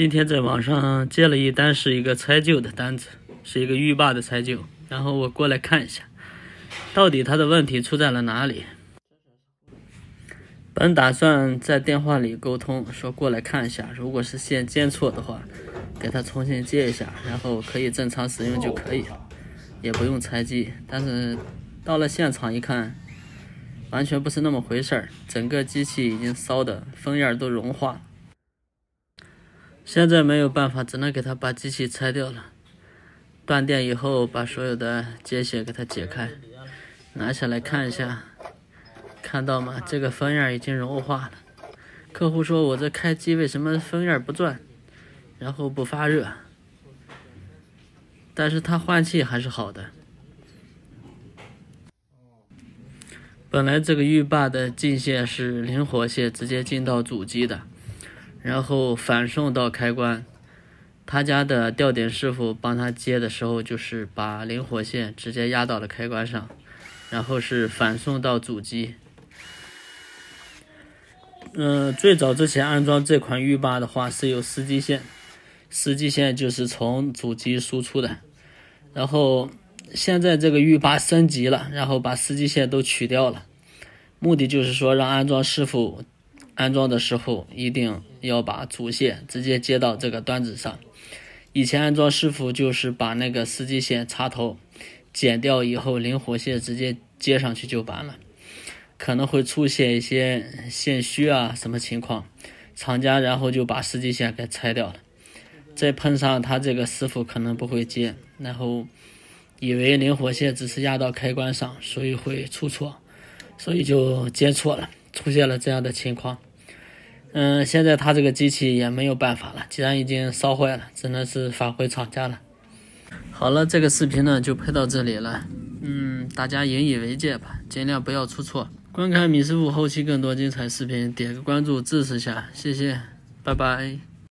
今天在网上接了一单，是一个拆旧的单子，是一个浴霸的拆旧。然后我过来看一下，到底它的问题出在了哪里。本打算在电话里沟通，说过来看一下，如果是线接错的话，给它重新接一下，然后可以正常使用就可以了，也不用拆机。但是到了现场一看，完全不是那么回事儿，整个机器已经烧的风焰都融化了。现在没有办法，只能给它把机器拆掉了。断电以后，把所有的接线给它解开，拿下来看一下，看到吗？这个风焰已经融化了。客户说我这开机为什么风焰不转，然后不发热，但是它换气还是好的。本来这个浴霸的进线是灵活线，直接进到主机的，然后反送到开关。他家的吊点师傅帮他接的时候，就是把灵活线直接压到了开关上，然后是反送到主机。最早之前安装这款浴霸的话是有司机线，司机线就是从主机输出的。然后现在这个浴霸升级了，然后把司机线都取掉了，目的就是说让安装师傅安装的时候一定要把主线直接接到这个端子上。以前安装师傅就是把那个司机线插头剪掉以后，灵活线直接接上去就完了，可能会出现一些线虚啊什么情况，厂家然后就把司机线给拆掉了。再碰上他这个师傅可能不会接，然后以为灵活线只是压到开关上，所以会出错，所以就接错了，出现了这样的情况。现在他这个机器也没有办法了，既然已经烧坏了，只能是返回厂家了。好了，这个视频呢就拍到这里了，大家引以为戒吧，尽量不要出错。观看米师傅后期更多精彩视频，点个关注支持下，谢谢，拜拜。